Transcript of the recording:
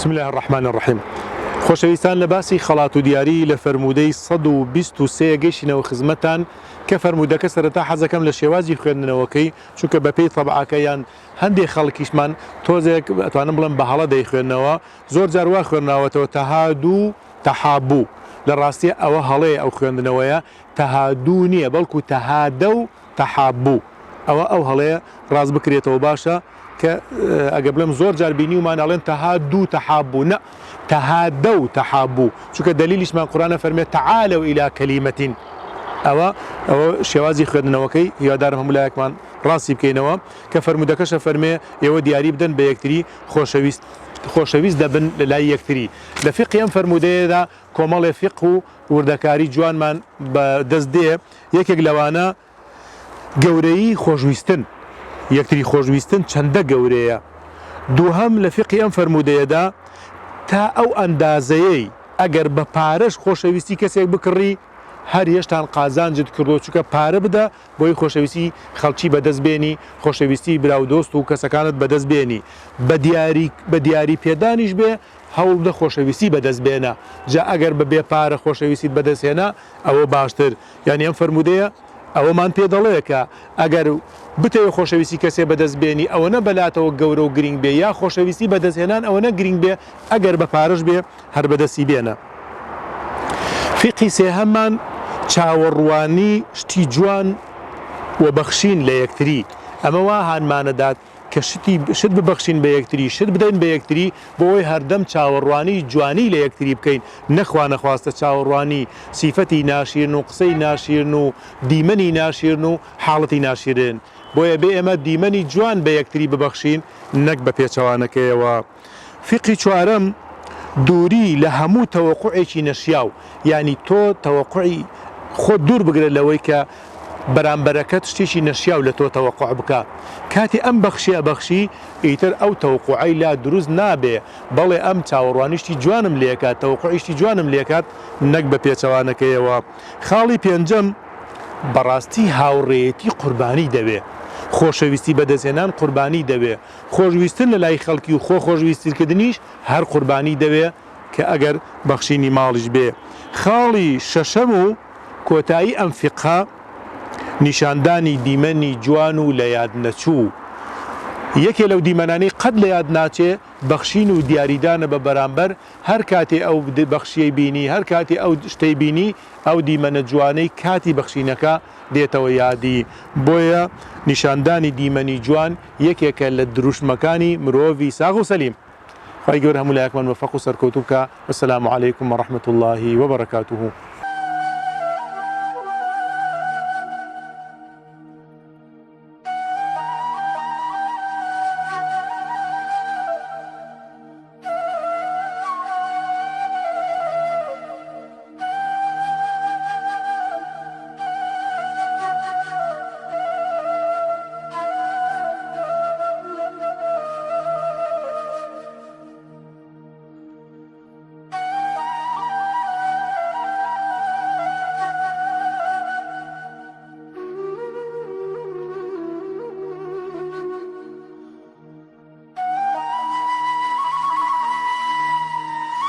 بسم الله الرحمن الرحيم. خۆشەویستان لە باسی خەڵات و دیاری لە فەرموودەی 123 گەیشتینەوە خزمەتان کە فەرموودەکە سەرەتا حەزەکەم لە شێوازی خوێندنەوەکەی چونکە بەپێی تەبعەکەیان هەندێک خەڵکیشمان تۆزێک ئەتوانم بڵم بە هەڵە دەیخوێنەوە زۆر جار وا خوێندناوەتەوە تەهادوو تەحابوو لە ڕاستی ئەوە هەڵەیە ئەو خوێندنەوەیە تەهادوو نییە بەڵکو تەهادە و تەحابوو ئەو هەڵەیە ڕاست بکرێتەوە باشە کە ئەگە بڵم زۆر جار بینی ومان ئەڵێن تەهادوو تەحابوو نە تەهادە و تەحابوو چونکە دەلیلیشمان قورئانە فەرمێت تعالوا إلى كلمة ئەوە شێوازی خوێندنەوەکەی هیوادارم هەموو لایەکمان ڕاستی بکەینەوە کە فەرموودەکەشە فەرمێ ئێوە دیاری بدەن بە یەکتری خۆشەویست دەبن لە لای یەکتری لە فقی ئەم فەرموودەیەدا کۆمەڵێ فقه و وردەکاری جوانمان بەدەست دێ یەکێک لەوانە گەورەی خۆشویستن یەکتری خۆشویستن چەندە گەورەیە دووهەم لە فقی ئەم فەرموودەیەدا تا ئەو ئەندازەیەی ئەگەر بە پارەش خۆشەویستی کەسێک بکڕی هەر هێشتان قازانجت کردو چونکە پارە بدە بۆی خۆشەویستی خەڵکی بەدەست بێنی خۆشەویستی براو دۆست و کەسەکانت بەدەست بێنی بە دیاری پێدانیش بێ هەوڵ بدە خۆشەویستی بەدەست بێنە جا ئەگەر بە بێ پارە خۆشەویستیت بەدەستهێنا ئەوە باشتر یعنی ئەم فەرموودەیە ئەوەمان پێ دەڵێە کە ئەگەر بتەوێت خۆشەویستی کەسێ بەدەست بێنی ئەوە نە بەلاتەوە گەورە و گرنگ بێ یا خۆشەویستی بەدەستهێنان ئەوە نە گرنگ بێ ئەگەر بە پارەش بێ هەر بەدەستی بێنە فقی سێهەممان چاوەڕوانی شتی جوان و بەخشین لە یەکتری ئەمە وا هانمانەدات کە شت ببەخشین بە یەکتری شت بدەین بە یەکتری بۆی هەردەم چاوەڕوانی جوانی لە یەکتری بکەین نەخوا نەخواستە چاوەڕوانی سیفەتی ناشیرن و قسەی ناشیرن و دیمەنی ناشیرن و حاڵەتی ناشیرن بۆیە بێ ئێمە دیمەنی جوان بە یەکتری ببەخشین نەک بە پێچەوانەکەیەوە فقی چوارەم دووری لە هەموو تەوەقوعێکی نەشیاو یعنی تۆ تەوەقوعی خۆت دوور بگرە لەوەی کە بەرامبەرەکەت شتێکی نەشیاو لە تۆ تەوەقوع بکە کاتی ئەم بەخشیە بەخشی ئیتر ئەو تەوەقوعی لا دروست نابێ بەڵێ ئەم چاوەڕوانیشتی جوانم لێکات تەوەقوعیشتی جوانم لێکات نەک بە پێچەوانەکەیەوە خاڵی پێنجەم بەڕاستی هاوڕێیەتی قوربانی دەوێ خۆشەویستی بەدەستهێنان قوربانی دەوێ خۆشویستن لە لای خەڵکی و خۆشویستیکردنیش هەر قوربانی دەوێ کە ئەگەر بەخشینی ماڵیش بێ خاڵی شەشەم و کۆتایی ئەم فقە نیشاندانی دیمەنی جوان و لە یاد نەچوو یەکێ لەو دیمەنانی قەت لە یاد ناچێ بەخشین و دیاریدانە بە بەرامبەر هەر کاتێ ئەو بەخشیەی بینی هەر کاتێ ئەو شتەی بینی ئەو دیمەنە جوانەی کاتی بەخشینەکە دێتەوە یادی بۆیە نیشاندانی دیمەنی جوان یەکێکە لە دروشمەکانی مرۆڤی ساغ و سەلیم خی گەورە هەموو لایەکمان وەفەق و سەرکەوتوو بکە وەسەلامو عەلەیکم وەڕەحمەتوڵڵاهی وەبەرەکاتوهو